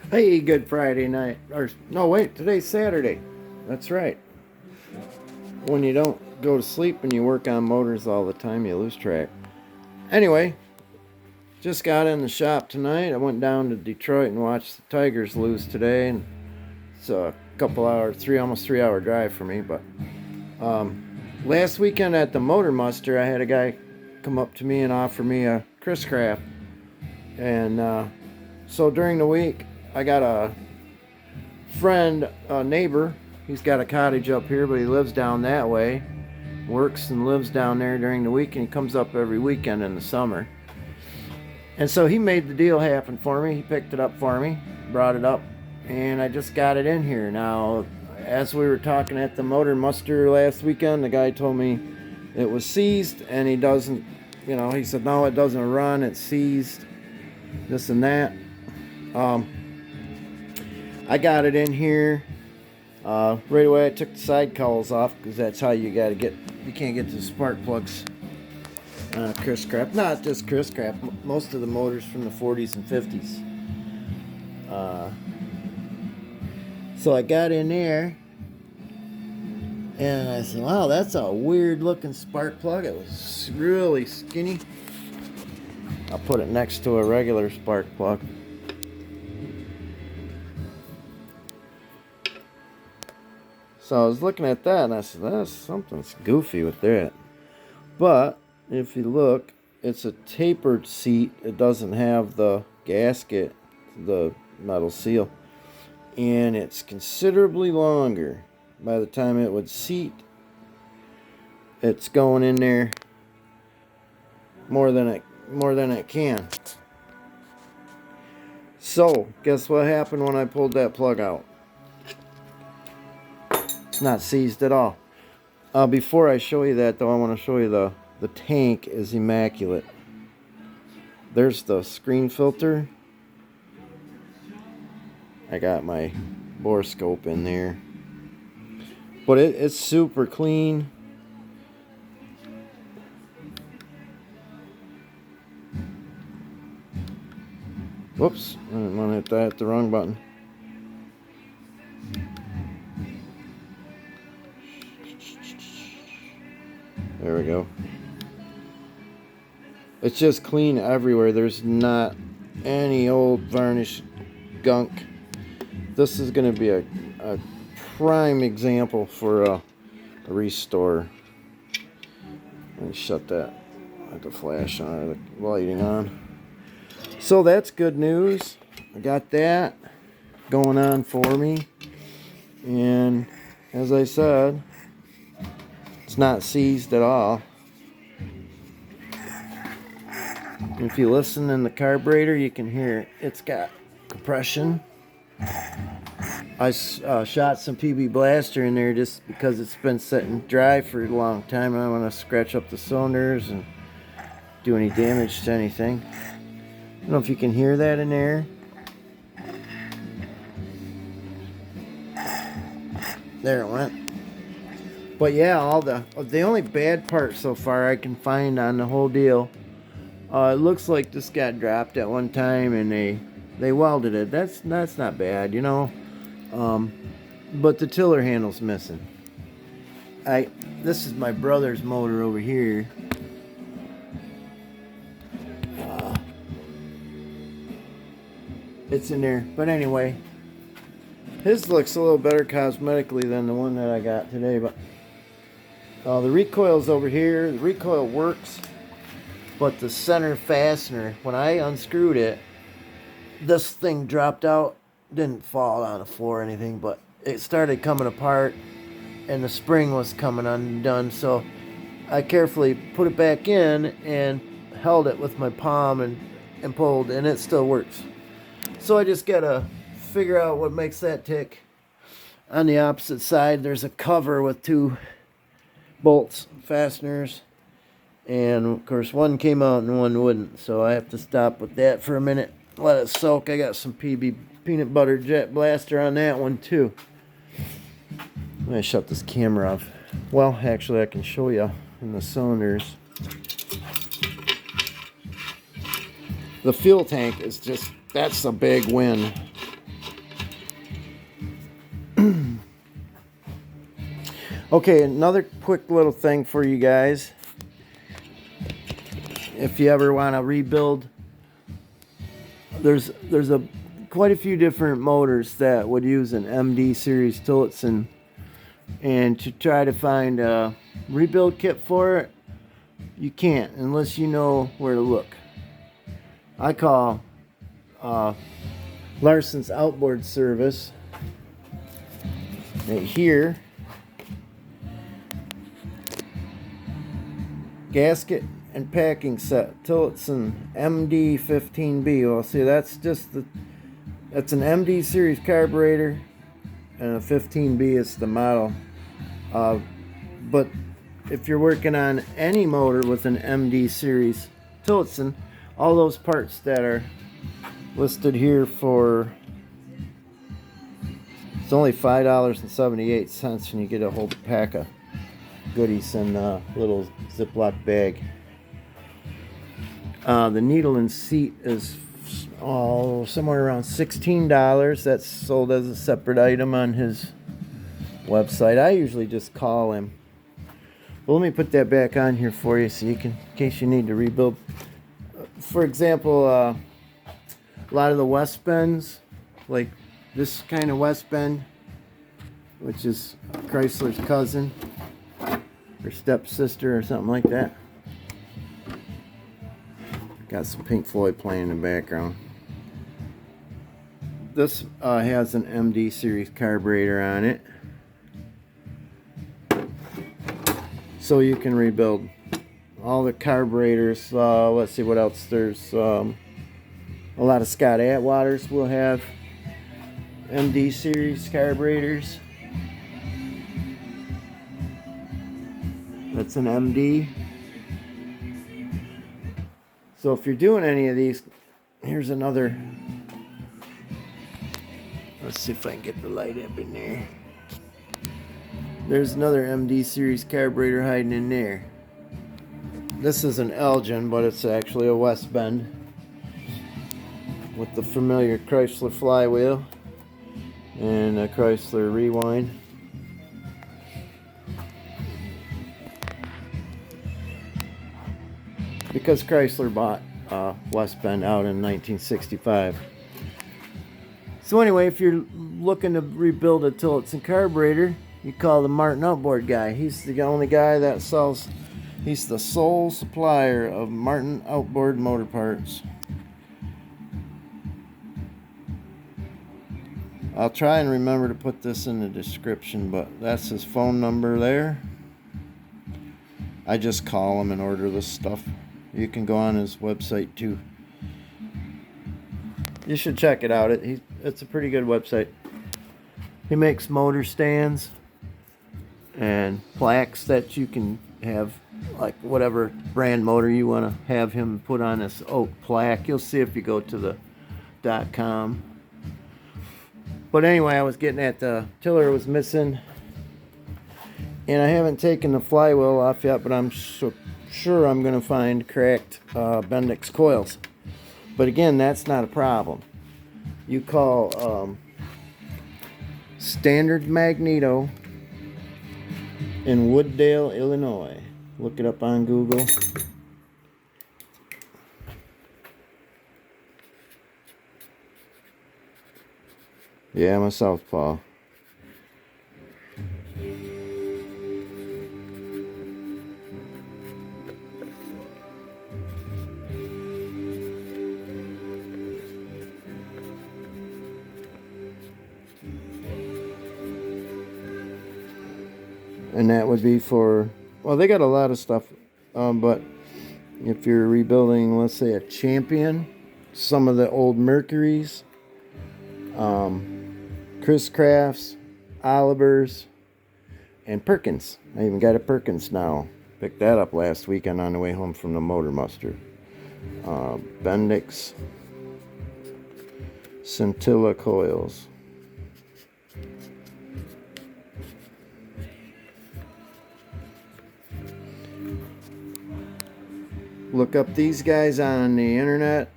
Hey, good Friday night. Or, no, wait, today's Saturday. That's right. When you don't go to sleep and you work on motors all the time, you lose track. Anyway, just got in the shop tonight. I went down to Detroit and watched the Tigers lose today. And it's a couple hour, almost 3 hour drive for me. But last weekend at the Motor Muster, I had a guy come up to me and offer me a Chris Craft. And so during the week, I got a friend, a neighbor. He's got a cottage up here, but he lives down that way. Works and lives down there during the week, and he comes up every weekend in the summer. And so he made the deal happen for me. He picked it up for me, brought it up, and I just got it in here. Now, as we were talking at the Motor Muster last weekend, the guy told me it was seized, and he doesn't, he said, no, it doesn't run, it's seized, this and that. I got it in here. Right away I took the side cowls off because that's how you can't get to the spark plugs. Chris Craft, not just Chris Craft, most of the motors from the 40s and 50s. So I got in there and I said, wow, that's a weird looking spark plug. It was really skinny. I'll put it next to a regular spark plug. So I was looking at that and I said, that's something's goofy with that. But if you look, it's a tapered seat. It doesn't have the gasket, the metal seal. And it's considerably longer. By the time it would seat, it's going in there more than it can. So, guess what happened when I pulled that plug out? Not seized at all. Before I show you that though, I want to show you the tank is immaculate. There's the screen filter. I got my bore scope in there, but it's super clean. Whoops, I didn't want to hit that, the wrong button. There we go. It's just clean everywhere. There's not any old varnish gunk. This is going to be a prime example for a restore. Let me shut that. I have the flash on or the lighting on. So that's good news. I got that going on for me. And as I said, it's not seized at all. If you listen in the carburetor, you can hear it's got compression. I shot some PB Blaster in there just because it's been sitting dry for a long time. I don't want to scratch up the cylinders and do any damage to anything. I don't know if you can hear that in there. There it went. But yeah, the only bad part so far I can find on the whole deal, it looks like this got dropped at one time and they welded it. That's not bad, but the tiller handle's missing. This is my brother's motor over here. It's in there, but anyway, his looks a little better cosmetically than the one that I got today. But the recoil's over here. The recoil works, but the center fastener, when I unscrewed it, this thing dropped out. Didn't fall on the floor or anything, but it started coming apart and the spring was coming undone. So I carefully put it back in and held it with my palm and pulled, and it still works. So I just gotta figure out what makes that tick. On the opposite side, there's a cover with two bolts, fasteners, and of course one came out and one wouldn't, so I have to stop with that for a minute, let it soak. I got some PB peanut butter jet blaster on that one too. I'm gonna shut this camera off. Well, actually I can show you in the cylinders. The fuel tank is just, that's a big win. Okay, another quick little thing for you guys. If you ever want to rebuild, there's a quite a few different motors that would use an MD series Tillotson, and to try to find a rebuild kit for it, you can't unless you know where to look. I call Larson's Outboard Service right here. Gasket and packing set, Tillotson MD15B. Well, see, that's an MD series carburetor, and a 15B is the model. But if you're working on any motor with an MD series Tillotson, all those parts that are listed here for, it's only $5.78 when you get a whole pack of goodies in a little Ziploc bag. The needle and seat is somewhere around $16. That's sold as a separate item on his website. I usually just call him. Well, let me put that back on here for you so you can, in case you need to rebuild. For example, a lot of the West Bends, like this kind of West Bend, which is Chrysler's cousin or stepsister or something like that. Got some Pink Floyd playing in the background. This has an MD series carburetor on it, so you can rebuild all the carburetors. Let's see what else. There's a lot of Scott Atwaters will have MD series carburetors. That's an MD. So if you're doing any of these, here's another. Let's see if I can get the light up in there. There's another MD series carburetor hiding in there. This is an Elgin, but it's actually a West Bend with the familiar Chrysler flywheel and a Chrysler rewind. Because Chrysler bought West Bend out in 1965. So anyway, if you're looking to rebuild a Tillotson carburetor, you call the Martin Outboard guy. He's the only guy that sells, he's the sole supplier of Martin Outboard motor parts. I'll try and remember to put this in the description, but that's his phone number there. I just call him and order this stuff. You can go on his website too. You should check it out. It's a pretty good website. He makes motor stands and plaques that you can have, like whatever brand motor you want to have him put on this oak plaque. You'll see if you go to the .com. But anyway, I was getting at the tiller was missing, and I haven't taken the flywheel off yet, but I'm sure I'm going to find cracked Bendix coils. But again, that's not a problem. You call Standard Magneto in Wooddale, Illinois. Look it up on Google. Yeah, I'm a southpaw. And that would be for, well, they got a lot of stuff, but if you're rebuilding, let's say, a Champion, some of the old Mercuries, Chris Crafts, Olivers, and Perkins. I even got a Perkins now. Picked that up last weekend on the way home from the Motor Muster. Bendix Scintilla coils. Look up these guys on the internet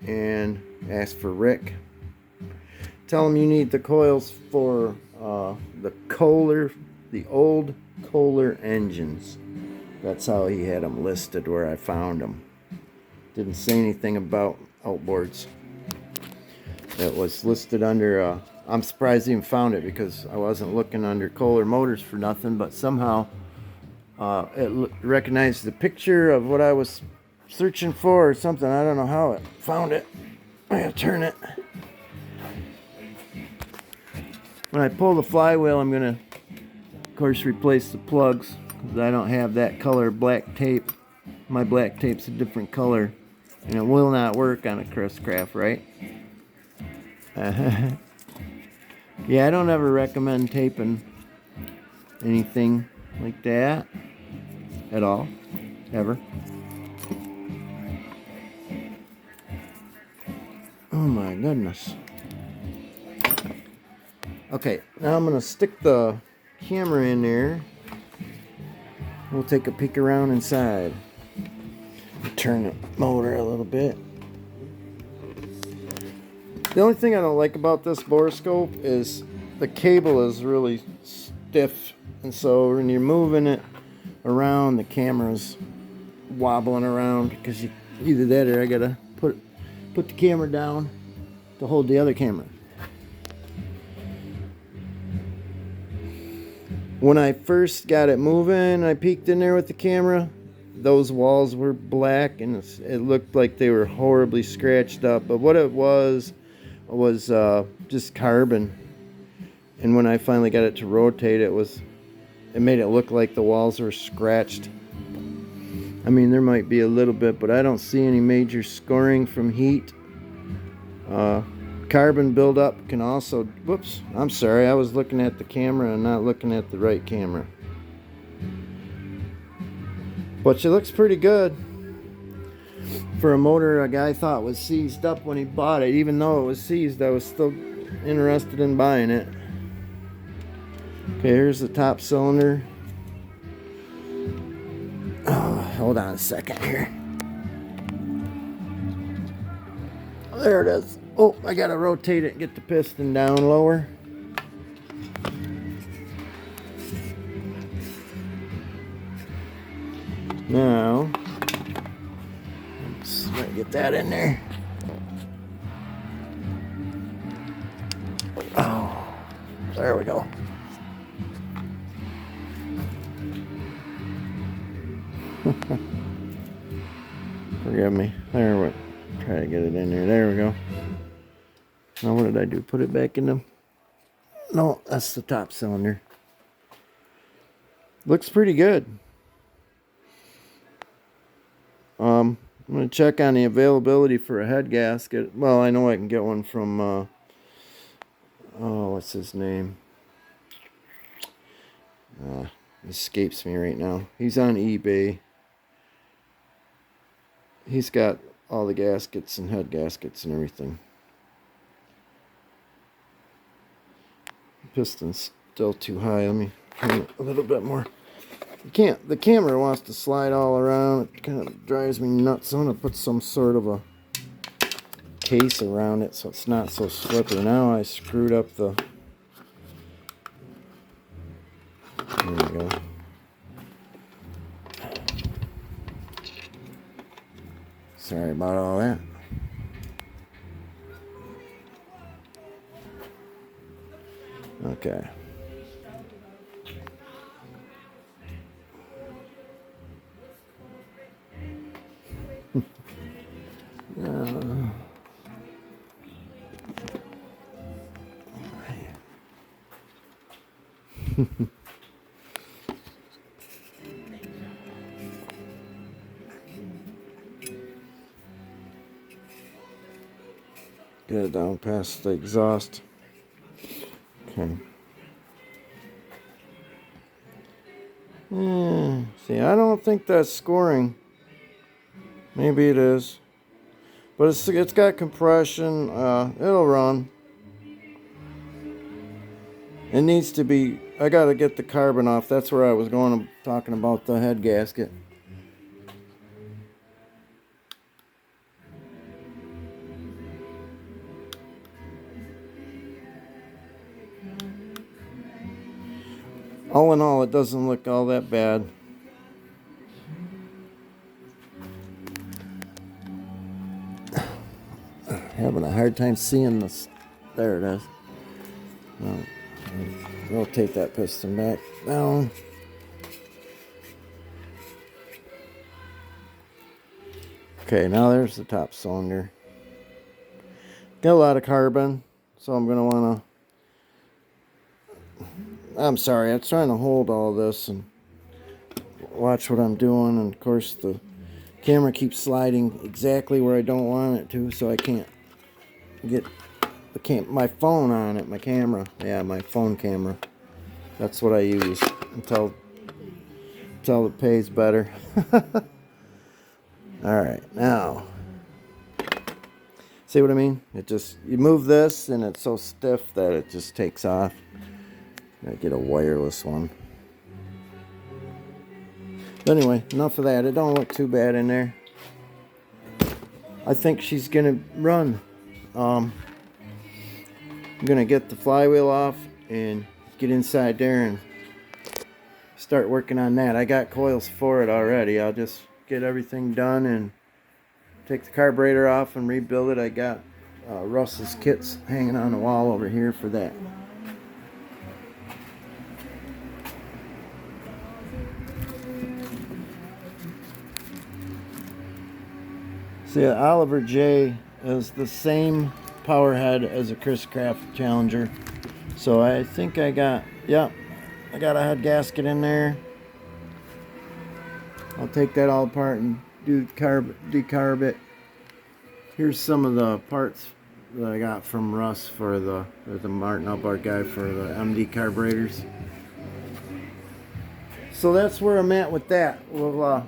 and ask for Rick. Tell him you need the coils for the Kohler, the old Kohler engines. That's how he had them listed where I found them. Didn't say anything about outboards. It was listed under, I'm surprised I even found it because I wasn't looking under Kohler Motors for nothing, but somehow it recognized the picture of what I was searching for or something. I don't know how it found it. I gotta turn it. When I pull the flywheel, I'm gonna, of course, replace the plugs because I don't have that color black tape. My black tape's a different color, and it will not work on a Chris Craft, right? Yeah, I don't ever recommend taping anything like that at all, ever. Oh my goodness. Okay, now I'm gonna stick the camera in there. We'll take a peek around inside. Turn the motor a little bit. The only thing I don't like about this borescope is the cable is really stiff, and so when you're moving it around, the camera's wobbling around because you either that or I gotta put the camera down to hold the other camera. When I first got it moving, I peeked in there with the camera. Those walls were black and it looked like they were horribly scratched up. But what it was just carbon. And when I finally got it to rotate, it made it look like the walls were scratched. I mean, there might be a little bit, but I don't see any major scoring from heat. Carbon buildup can also, whoops, I'm sorry, I was looking at the camera and not looking at the right camera. But she looks pretty good for a motor a guy thought was seized up when he bought it. Even though it was seized, I was still interested in buying it. Okay, here's the top cylinder. Oh, hold on a second here. There it is. Oh, I gotta rotate it and get the piston down lower. Now, let's get that in there. Oh, there we go. Forgive me. There we go. Try to get it in there. There we go. Now what did I do? Put it back in the... No, that's the top cylinder. Looks pretty good. I'm going to check on the availability for a head gasket. Well, I know I can get one from... oh, what's his name? Escapes me right now. He's on eBay. He's got all the gaskets and head gaskets and everything. Piston's still too high. Let me turn it a little bit more. The camera wants to slide all around. It kind of drives me nuts. I'm going to put some sort of a case around it so it's not so slippery. Now I screwed up the... There we go. Sorry about all that. Okay. Get it down past the exhaust. Okay. See, I don't think that's scoring. Maybe it is. But it's got compression. It'll run. It needs to be... I gotta get the carbon off. That's where I was going, talking about the head gasket. All in all, it doesn't look all that bad. Having a hard time seeing this. There it is. Rotate that piston back down. Okay, now there's the top cylinder. Got a lot of carbon, so I'm going to want to... I'm sorry, I'm trying to hold all this and watch what I'm doing. And of course, the camera keeps sliding exactly where I don't want it to, so I can't get my phone on it, my camera. Yeah, my phone camera. That's what I use until it pays better. Alright, now. See what I mean? You move this and it's so stiff that it just takes off. Gotta get a wireless one. But anyway, enough of that. It don't look too bad in there. I think she's gonna run. I'm gonna get the flywheel off and get inside there and start working on that. I got coils for it already. I'll just get everything done and take the carburetor off and rebuild it. I got Russell's kits hanging on the wall over here for that. See, Oliver J is the same power head as a Chris Craft Challenger. So I think I got a head gasket in there. I'll take that all apart and decarb it. Here's some of the parts that I got from Russ for the Martin Albar guy for the MD carburetors. So that's where I'm at with that. We'll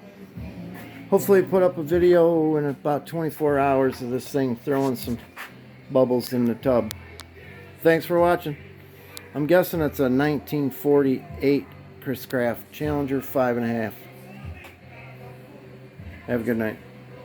hopefully put up a video in about 24 hours of this thing throwing some bubbles in the tub. Thanks for watching. I'm guessing it's a 1948 Chris Craft Challenger 5.5. Have a good night.